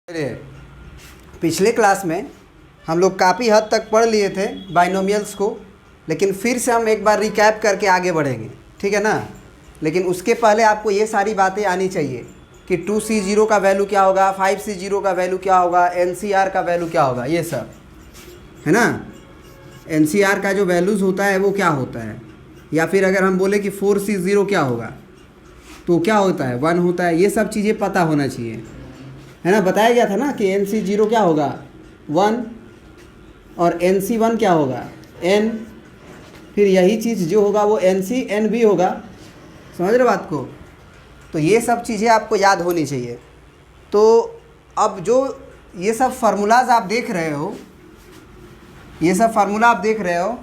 अरे पिछले क्लास में हम लोग काफ़ी हद तक पढ़ लिए थे बाइनोमियल्स को, लेकिन फिर से हम एक बार रिकैप करके आगे बढ़ेंगे, ठीक है ना। लेकिन उसके पहले आपको ये सारी बातें आनी चाहिए कि 2C0 का वैल्यू क्या होगा, 5C0 का वैल्यू क्या होगा, NCR का वैल्यू क्या होगा, ये सब है ना। NCR का जो वैल्यूज़ होता है वो क्या होता है, या फिर अगर हम बोले कि 4C0 क्या होगा तो क्या होता है, 1 होता है। ये सब चीज़ें पता होना चाहिए, है ना। बताया गया था ना कि NC0 क्या होगा 1 और NC1 क्या होगा n, फिर यही चीज़ जो होगा वो NCn भी होगा। समझ रहे बात को। तो ये सब चीज़ें आपको याद होनी चाहिए। तो अब जो ये सब फार्मूलाज आप देख रहे हो, ये सब फार्मूला आप देख रहे हो,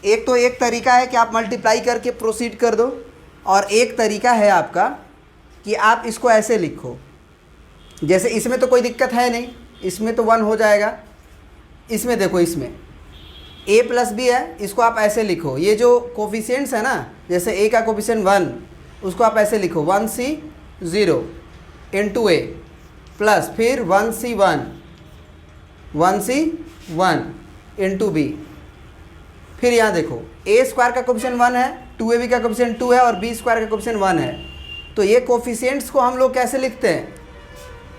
एक तो एक तरीका है कि आप मल्टीप्लाई करके प्रोसीड कर दो, और एक तरीका है आपका कि आप इसको ऐसे लिखो। जैसे इसमें तो कोई दिक्कत है नहीं, इसमें तो 1 हो जाएगा। इसमें देखो, इसमें a प्लस बी है, इसको आप ऐसे लिखो। ये जो कोफिशिएंट्स है ना, जैसे a का कोफिशिएंट 1, उसको आप ऐसे लिखो 1C0 इंटू a प्लस फिर 1C1 इंटू b। फिर यहाँ देखो a स्क्वायर का कोफिशिएंट 1 है, 2ab का कोफिशिएंट 2 है और b स्क्वायर का कोफिशिएंट 1 है। तो ये कोफिशिएंट्स को हम लोग कैसे लिखते हैं,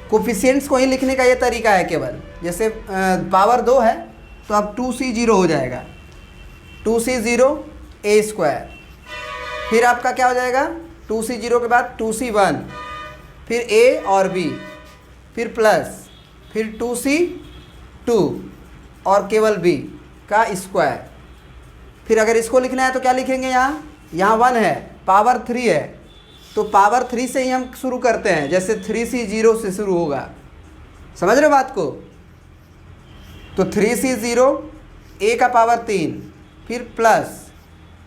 कोफिशिएंट्स को ही लिखने का ये तरीका है केवल। जैसे पावर 2 है तो अब 2C0 हो जाएगा, 2C0 a स्क्वायर। फिर आपका क्या हो जाएगा, 2C0 के बाद 2C1, फिर a और b, फिर प्लस, फिर 2C2 और केवल b का स्क्वायर। फिर अगर इसको लिखना है तो क्या लिखेंगे, यहाँ 1 है, पावर 3 है, तो पावर 3 से ही हम शुरू करते हैं, जैसे 3C0 से शुरू होगा। समझ रहे हो बात को। तो 3C0 a का पावर 3, फिर प्लस,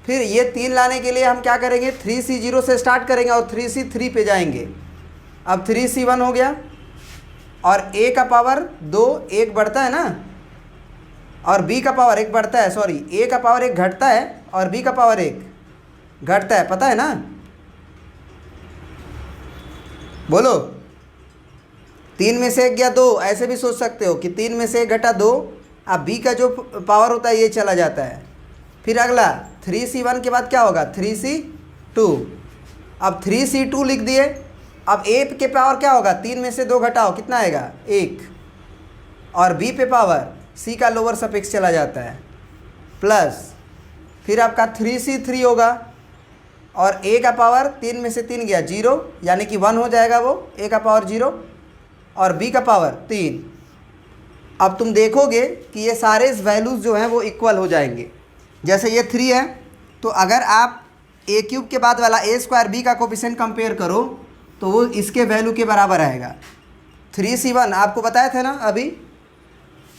फिर ये 3 लाने के लिए हम क्या करेंगे, 3C0 से स्टार्ट करेंगे और 3C3 पे जाएंगे। अब 3C1 हो गया, और a का पावर 2 1 बढ़ता है ना, और b का पावर 1 बढ़ता है, सॉरी a का पावर 1 घटता है और b का पावर 1 घटता है, पता है ना। बोलो, 3 में से 1 गया 2, ऐसे भी सोच सकते हो कि 3 में से 1 घटा 2, अब b का जो पावर होता है ये चला जाता है। फिर अगला 3C1 के बाद क्या होगा, 3C2। अब 3C2 लिख दिए। अब a के पावर क्या होगा, 3 में से 2 घटाओ, कितना आएगा 1, और b पे पावर c का लोअर सफिक्स चला जाता है, प्लस, फिर आपका 3C3 होगा, और a का पावर 3 में से 3 गया 0, यानी कि 1 हो जाएगा वो, a का पावर 0 और b का पावर 3। अब तुम देखोगे कि ये सारे वैल्यूज़ जो हैं वो इक्वल हो जाएंगे। जैसे ये 3 है, तो अगर आप a क्यूब के बाद वाला a स्क्वायर b का कोफिशिएंट कंपेयर करो तो वो इसके वैल्यू के बराबर आएगा। 3C1 आपको बताया था ना अभी,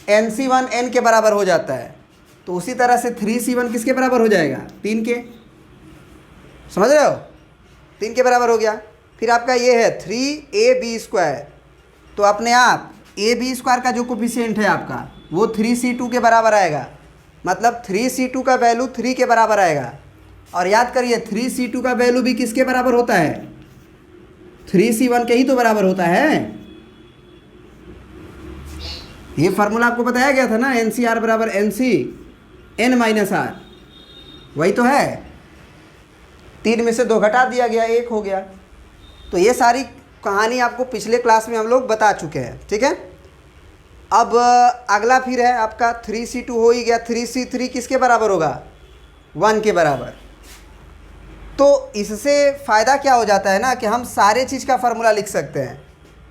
NC1 n के बराबर हो जाता है, तो उसी तरह से 3C1 किसके बराबर हो जाएगा, 3 के। समझ रहे हो, 3 के बराबर हो गया। फिर आपका ये है 3ab स्क्वायर, तो अपने आप ab स्क्वायर का जो कोफिशिएंट है आपका वो 3C2 के बराबर आएगा, मतलब 3C2 का वैल्यू 3 के बराबर आएगा। और याद करिए 3C2 का वैल्यू भी किसके बराबर होता है, 3C1 के ही तो बराबर होता है। ये फार्मूला आपको बताया गया था ना, NCR बराबर NCn माइनस R, वही तो है। 3 में से 2 घटा दिया गया, 1 हो गया। तो ये सारी कहानी आपको पिछले क्लास में हम लोग बता चुके हैं, ठीक है। अब अगला फिर है आपका 3C2 हो ही गया, 3C3 किसके बराबर होगा, 1 के बराबर। तो इससे फ़ायदा क्या हो जाता है ना कि हम सारे चीज़ का फार्मूला लिख सकते हैं।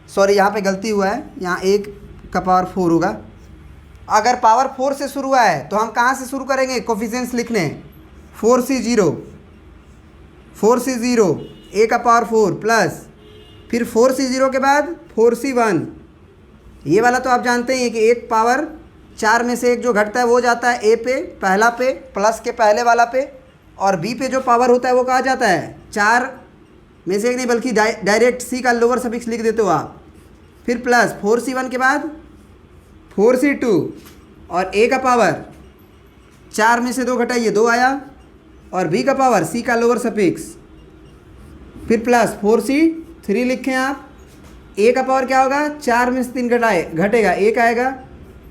सॉरी, यहाँ पे गलती हुआ है, यहाँ 1 का पावर 4 होगा। अगर पावर 4 से शुरू हुआ है तो हम कहाँ से शुरू करेंगे कोफिशिएंट्स लिखने, 4C0 a का पावर 4 प्लस, फिर 4C0 के बाद 4C1। ये वाला तो आप जानते ही हैं कि एक पावर 4 में से 1 जो घटता है वो जाता है a पे, पहला पे, प्लस के पहले वाला पे, और b पे जो पावर होता है वो कहाँ जाता है, 4 में से 1 नहीं बल्कि डायरेक्ट c का लोअर सफिक्स लिख देते हो आप। फिर प्लस 4C1 के बाद 4C2, और a का पावर 4 में से 2 घटाइए 2 आया, और b का पावर c का लोअर सफिक्स, फिर प्लस 4C3 लिखें आप, ए का पावर क्या होगा, 4 में से 3 घटेगा 1 आएगा,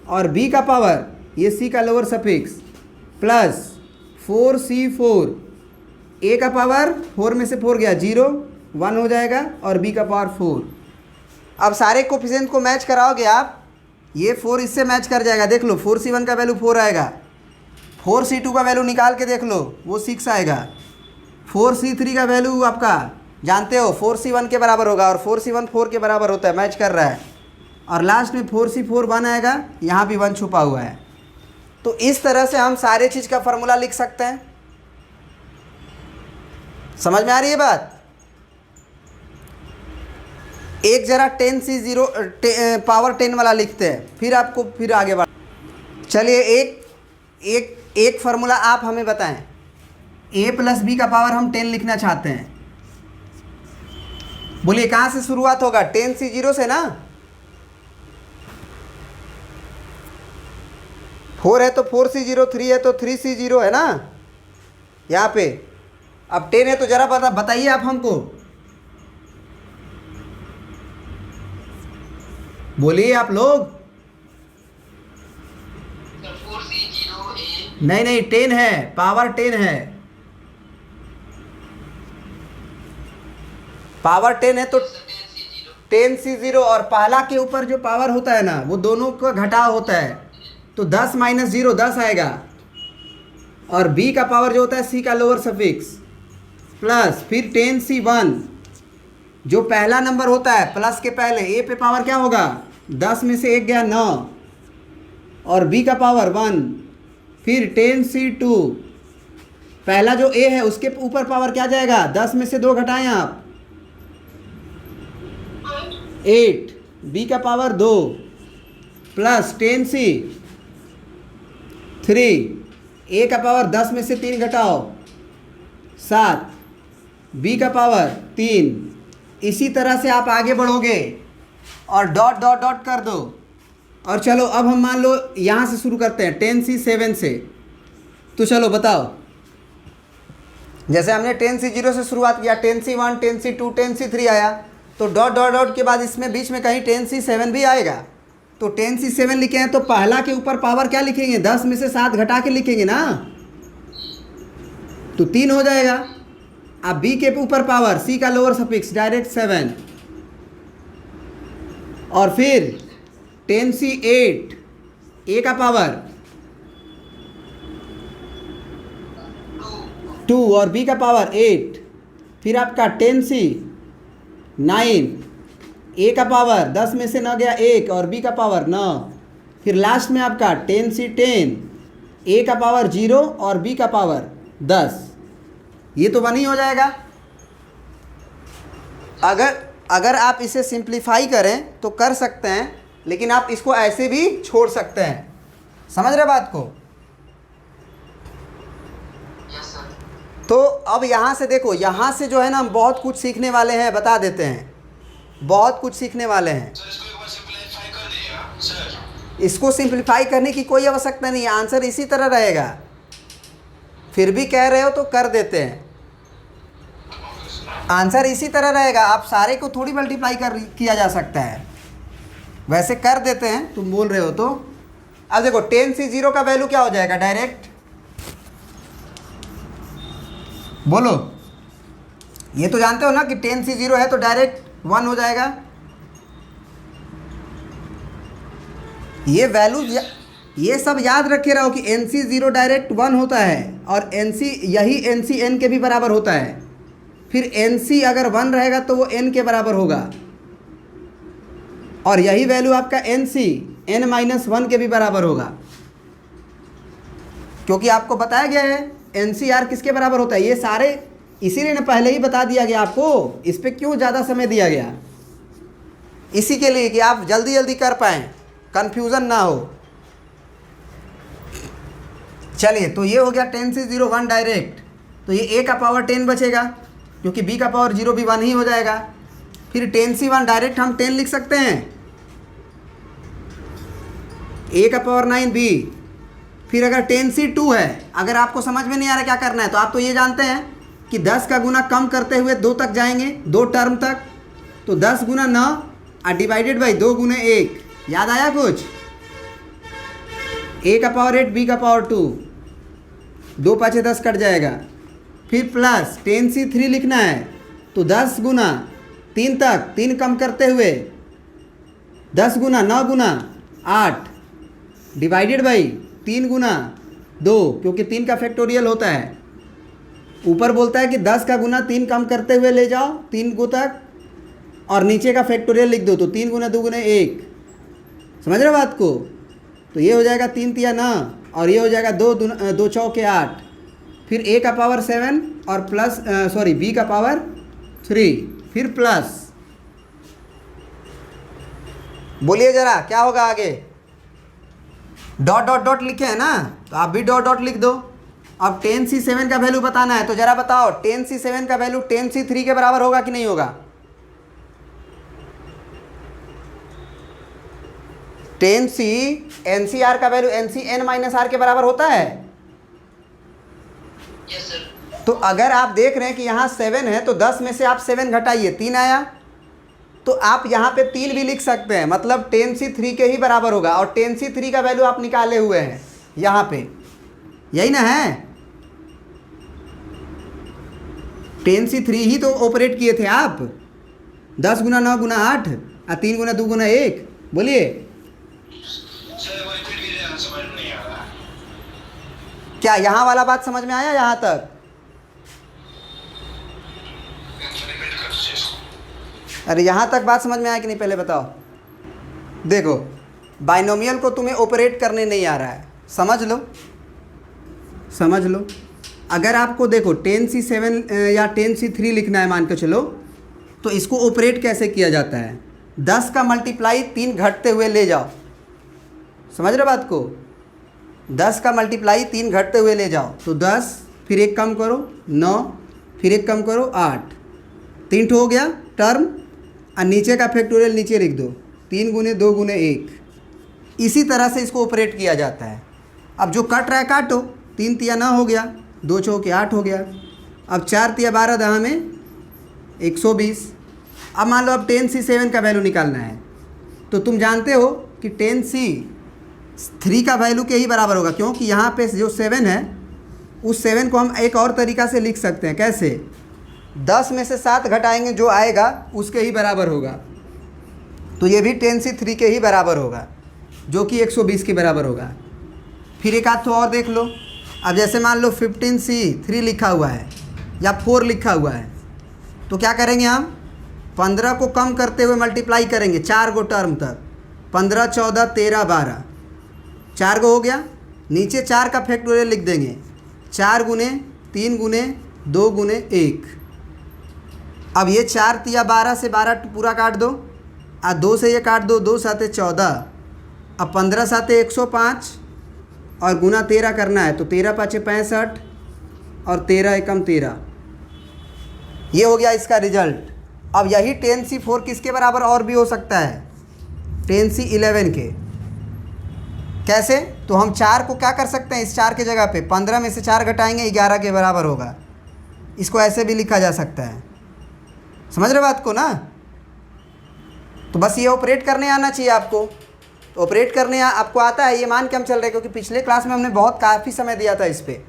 और बी का पावर ये सी का लोअर सफिक्स प्लस 4c4, ए का पावर 4 में से 4 गया 0, 1 हो जाएगा, और बी का पावर 4। अब सारे कोफिशिएंट को मैच कराओगे आप, ये 4 इससे मैच कर जाएगा, देख लो 4c1 का वैल्यू 4 आएगा, 4c2 का वैल्यू निकाल के देख लो वो 6 आएगा, 4c3 का वैल्यू आपका जानते हो 4c1 के बराबर होगा, और 4c1 4 के बराबर होता है, मैच कर रहा है, और लास्ट में 4c4 1 आएगा, यहाँ भी 1 छुपा हुआ है। तो इस तरह से हम सारे चीज़ का फॉर्मूला लिख सकते हैं। समझ में आ रही है बात? एक जरा 10c0 पावर 10 वाला लिखते हैं, फिर आपको फिर आगे बढ़। चलिए एक फार्मूला आप हमें बताएं, a प्लस बी का पावर हम 10 लिखना चाहते हैं, बोलिए कहाँ से शुरुआत होगा, 10c0 से ना, 4 है तो 4c0, 3 है तो 3c0 है ना यहाँ पे। अब 10 है तो जरा बताइए आप हमको, बोलिए आप लोग। 4c0 नहीं 10 है, पावर 10 है, पावर 10 है तो 10c0, और पहला के ऊपर जो पावर होता है ना वो दोनों का घटाव होता है, तो 10 माइनस 0 10 आएगा, और b का पावर जो होता है c का लोअर सफिक्स प्लस फिर 10c1 जो पहला नंबर होता है प्लस के पहले a पे पावर क्या होगा, 10 में से 1 गया 9, और b का पावर 1, फिर 10c2 पहला जो a है उसके ऊपर पावर क्या जाएगा, 10 में से 2 घटाएं आप 8, b का पावर 2 प्लस 10c3, a का पावर 10 में से 3 घटाओ 7, b का पावर 3। इसी तरह से आप आगे बढ़ोगे और डॉट डॉट डॉट कर दो। और चलो अब हम मान लो यहाँ से शुरू करते हैं 10c7 से, तो चलो बताओ, जैसे हमने 10c0 से शुरुआत किया, 10c1 10c2 10c3 आया, तो डॉट डॉट डॉट के बाद इसमें बीच में कहीं 10c7 भी आएगा, तो 10c7 लिखे हैं तो पहला के ऊपर पावर क्या लिखेंगे, 10 में से 7 घटा के लिखेंगे ना, तो 3 हो जाएगा। अब b के ऊपर पावर c का लोअर सफिक्स डायरेक्ट 7, और फिर 10c8 a का पावर 2 और b का पावर 8, फिर आपका 10c9 a का पावर 10 में से 9 गया 1 और b का पावर 9, फिर लास्ट में आपका 10c10 a का पावर 0 और b का पावर 10। ये तो 1 ही हो जाएगा। अगर आप इसे सिंप्लीफाई करें तो कर सकते हैं, लेकिन आप इसको ऐसे भी छोड़ सकते हैं। समझ रहे बात को? तो अब यहाँ से देखो, यहाँ से जो है ना हम बहुत कुछ सीखने वाले हैं, बता देते हैं, बहुत कुछ सीखने वाले हैं। इसको सिंप्लीफाई करने की कोई आवश्यकता नहीं है, आंसर इसी तरह रहेगा। फिर भी कह रहे हो तो कर देते हैं, आंसर इसी तरह रहेगा। आप सारे को थोड़ी मल्टीप्लाई किया जा सकता है, वैसे कर देते हैं, तुम बोल रहे हो तो। अब देखो 10c0 का वैल्यू क्या हो जाएगा, डायरेक्ट बोलो। ये तो जानते हो ना कि 10c0 है तो डायरेक्ट 1 हो जाएगा। ये वैल्यू ये सब याद रखे रहो कि nc0 डायरेक्ट 1 होता है, और nc यही nc n के भी बराबर होता है। फिर nc अगर 1 रहेगा तो वो n के बराबर होगा, और यही वैल्यू आपका nc n-1 के भी बराबर होगा, क्योंकि आपको बताया गया है NCR किसके बराबर होता है। ये सारे इसीलिए ना पहले ही बता दिया गया आपको, इस पर क्यों ज़्यादा समय दिया गया, इसी के लिए कि आप जल्दी जल्दी कर पाएँ, कन्फ्यूज़न ना हो। चलिए, तो ये हो गया 10c0 1 डायरेक्ट, तो ये a का पावर 10 बचेगा, क्योंकि b का पावर 0 भी 1 ही हो जाएगा। फिर 10c1 डायरेक्ट हम 10 लिख सकते हैं, a का पावर 9b। फिर अगर 10c2 है, अगर आपको समझ में नहीं आ रहा क्या करना है, तो आप तो ये जानते हैं कि 10 का गुना कम करते हुए 2 तक जाएंगे, 2 टर्म तक, तो 10 गुना 9 डिवाइडेड बाई 2 गुने 1, याद आया कुछ? a का पावर 8 b का पावर 2, 2 5 10 कट जाएगा। फिर प्लस 10c3 लिखना है तो 10 गुना 3 तक, 3 कम करते हुए 10 गुना 9 गुना 8 डिवाइडेड बाई 3 गुना 2, क्योंकि 3 का फैक्टोरियल होता है। ऊपर बोलता है कि 10 का गुना 3 कम करते हुए ले जाओ 3 को तक, और नीचे का फैक्टोरियल लिख दो, तो 3 गुना 2 गुना 1। समझ रहे बात को? तो ये हो जाएगा 3 तिया 9, और ये हो जाएगा 2 चौके 8, फिर a का पावर 7 और प्लस b का पावर 3, फिर प्लस। बोलिए जरा क्या होगा आगे? डॉट डॉट डॉट लिखे हैं ना, तो आप भी डॉट डॉट लिख दो। अब 10c7 का वैल्यू बताना है, तो जरा बताओ 10c7 का वैल्यू 10c3 के बराबर होगा कि नहीं होगा? 10c NCR का वैल्यू NCn-R के बराबर होता है। Yes sir. तो अगर आप देख रहे हैं कि यहाँ 7 है तो 10 में से आप 7 घटाइए, 3 आया, तो आप यहाँ पे 3 भी लिख सकते हैं, मतलब 10c3 के ही बराबर होगा। और 10c3 का वैल्यू आप निकाले हुए हैं यहाँ पे, यही ना है? 10c3 ही तो ऑपरेट किए थे आप, 10 गुना 9 गुना 8 और 3 गुना 2 गुना 1। बोलिए सर वही फिर भी समझ में नहीं आ रहा। क्या यहाँ वाला बात समझ में आया यहाँ तक? अरे यहाँ तक बात समझ में आया कि नहीं पहले बताओ? देखो, बाइनोमियल को तुम्हें ऑपरेट करने नहीं आ रहा है, समझ लो समझ लो। अगर आपको देखो 10c7 या 10c3 लिखना है मान के चलो, तो इसको ऑपरेट कैसे किया जाता है? 10 का मल्टीप्लाई 3 घटते हुए ले जाओ, समझ रहे बात को? 10 का मल्टीप्लाई 3 घटते हुए ले जाओ, तो 10, फिर 1 कम करो 9, फिर 1 कम करो 8, 3 हो गया टर्म, और नीचे का फैक्टोरियल नीचे लिख दो, 3 गुने 2 गुने 1। इसी तरह से इसको ऑपरेट किया जाता है। अब जो कट रहा है काटो, 3 तिया 9 हो गया, 2 चौके 8 हो गया। अब 4 तिया 12 दहा में 120। अब मान लो अब 10c7 का वैल्यू निकालना है, तो तुम जानते हो कि 10c3 का वैल्यू के ही बराबर होगा, क्योंकि यहाँ पे जो 7 है उस 7 को हम एक और तरीक़ा से लिख सकते हैं। कैसे? 10 में से 7 घटाएंगे, जो आएगा उसके ही बराबर होगा। तो ये भी 10c3 के ही बराबर होगा, जो कि 120 के बराबर होगा। फिर एक आध तो और देख लो। अब जैसे मान लो 15c3 लिखा हुआ है या 4 लिखा हुआ है, तो क्या करेंगे हम? 15 को कम करते हुए मल्टीप्लाई करेंगे 4 गो टर्म तक, 15 14 13 12, 4 गो हो गया। नीचे 4 का फैक्टोरियल लिख देंगे, 4 गुने 3 गुने 2 गुने 1। अब ये 4 तिया 12 से 12 पूरा काट दो, और 2 से ये काट दो, 2 साते 14, अब 15 साते 105, और गुना 13 करना है, तो 13 पाँचे 65 और 13 एकम 13। ये हो गया इसका रिजल्ट। अब यही 10c4 किसके बराबर और भी हो सकता है? 10c11 के। कैसे? तो हम 4 को क्या कर सकते हैं, इस 4 के जगह पे 15 में से 4 घटाएंगे 11 के बराबर होगा। इसको ऐसे भी लिखा जा सकता है। समझ रहे बात को ना? तो बस ये ऑपरेट करने आना चाहिए आपको। तो ऑपरेट करने आपको आता है, ये मान के हम चल रहे हैं, क्योंकि पिछले क्लास में हमने काफ़ी समय दिया था इस पर।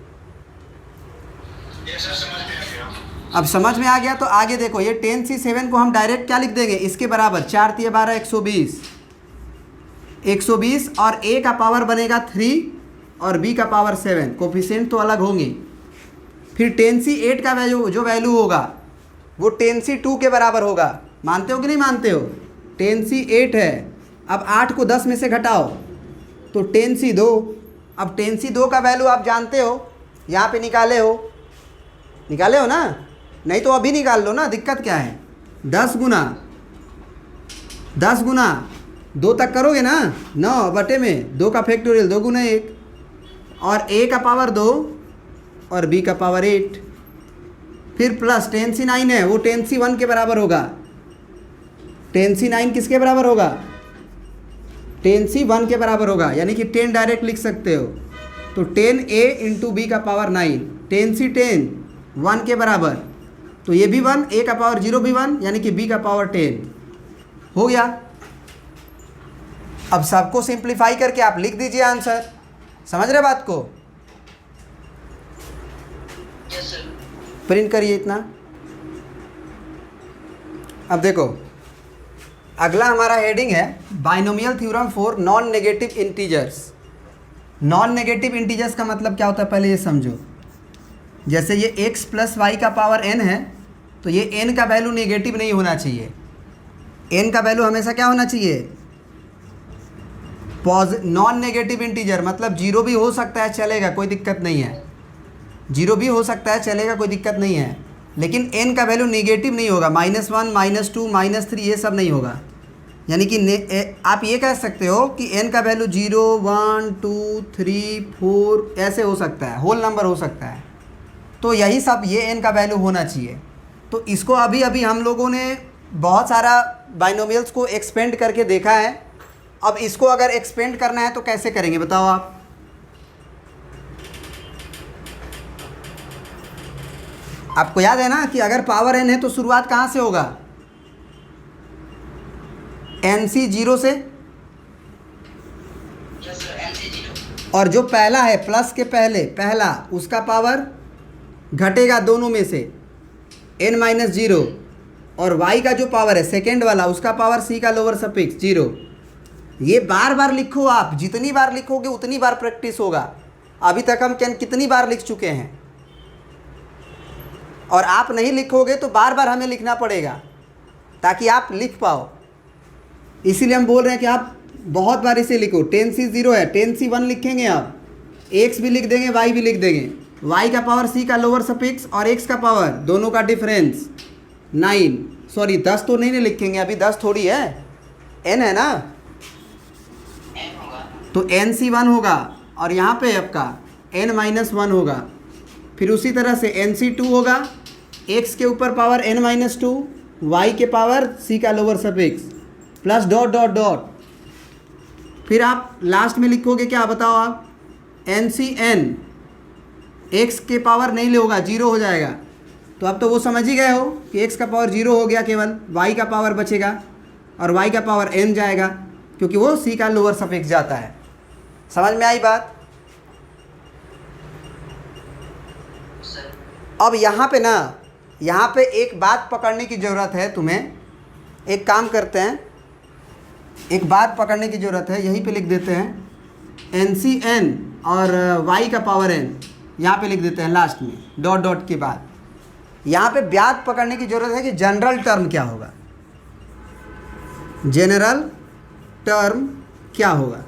अब समझ में आ गया तो आगे देखो, ये 10c7 को हम डायरेक्ट क्या लिख देंगे, इसके बराबर 4 तिया 12 120 और a का पावर बनेगा 3 और b का पावर 7। कोफिशिएंट तो अलग होंगे। फिर 10c8 का जो वैल्यू होगा वो 10c2 के बराबर होगा। मानते हो कि नहीं मानते हो? 10c8 है। अब 8 को 10 में से घटाओ तो 10c2। अब 10c2 का वैल्यू आप जानते हो, यहाँ पे निकाले हो ना? नहीं तो अभी निकाल लो ना, दिक्कत क्या है? 10 गुना 2 तक करोगे ना, 9 बटे में 2 का फैक्टोरियल 2 गुना 1, और a का पावर 2 और b का पावर 8। फिर प्लस 10c9 है, वो 10c1 के बराबर होगा। 10c9 किसके बराबर होगा? 10c1 के बराबर होगा, यानी कि 10 डायरेक्ट लिख सकते हो। तो 10a इंटू बी का पावर 9, 10c10 1 के बराबर, तो ये भी 1, a का पावर 0 भी 1, यानी कि b का पावर 10। हो गया। अब सबको सिंप्लीफाई करके आप लिख दीजिए आंसर। समझ रहे बात को? Yes sir. प्रिंट करिए इतना। अब देखो, अगला हमारा हेडिंग है binomial theorem for non negative integers. Non negative integers का मतलब क्या होता है पहले ये समझो। जैसे ये x प्लस वाई का पावर n है, तो ये n का वैल्यू नेगेटिव नहीं होना चाहिए। n का वैल्यू हमेशा क्या होना चाहिए? नॉन नेगेटिव इंटीजर, मतलब जीरो भी हो सकता है चलेगा, कोई दिक्कत नहीं है। जीरो भी हो सकता है चलेगा, कोई दिक्कत नहीं है, लेकिन n का वैल्यू नेगेटिव नहीं होगा। -1 -2 -3 ये सब नहीं होगा। यानी कि आप ये कह सकते हो कि n का वैल्यू 0 1 2 3 4 ऐसे हो सकता है, होल नंबर हो सकता है। तो यही सब ये n का वैल्यू होना चाहिए। तो इसको अभी अभी हम लोगों ने बहुत सारा बाइनोमियल्स को एक्सपेंड करके देखा है। अब इसको अगर एक्सपेंड करना है तो कैसे करेंगे बताओ आप? आपको याद है ना कि अगर पावर n है तो शुरुआत कहाँ से होगा? NC 0 से। Yes sir, NC 0। और जो पहला है प्लस के पहले पहला, उसका पावर घटेगा दोनों में से n-0, और y का जो पावर है सेकेंड वाला, उसका पावर c का लोअर सफिक्स 0। ये बार बार लिखो आप, जितनी बार लिखोगे उतनी बार प्रैक्टिस होगा। अभी तक हम कितनी बार लिख चुके हैं, और आप नहीं लिखोगे तो बार बार हमें लिखना पड़ेगा ताकि आप लिख पाओ। इसीलिए हम बोल रहे हैं कि आप बहुत बार इसे लिखो। 10C 0 है, 10C 1 लिखेंगे आप, x भी लिख देंगे, y भी लिख देंगे। y का पावर c का लोअर सफिक्स और x का पावर, दोनों का डिफरेंस 9, सॉरी 10 तो नहीं लिखेंगे अभी, 10 थोड़ी है, n है ना, n होगा। तो NC 1 होगा, और यहाँ पे आपका n-1 होगा। फिर उसी तरह से NC 2 होगा, x के ऊपर पावर n-2, y के पावर c का lower suffix plus dot dot dot. फिर आप लास्ट में लिखोगे क्या बताओ आप? NCn, x के पावर नहीं होगा, 0 हो जाएगा। तो अब तो वो समझ ही गए हो कि x का पावर 0 हो गया, केवल y का पावर बचेगा, और y का पावर n जाएगा क्योंकि वो c का लोअर सफिक्स जाता है। समझ में आई बात? सर अब यहाँ पे ना, यहाँ पे एक बात पकड़ने की ज़रूरत है तुम्हें। एक काम करते हैं, एक बात पकड़ने की ज़रूरत है, यहीं पे लिख देते हैं NCn और y का पावर n, यहाँ पे लिख देते हैं लास्ट में डॉट डॉट के बाद। यहाँ पे बात पकड़ने की ज़रूरत है कि जनरल टर्म क्या होगा, जनरल टर्म क्या होगा।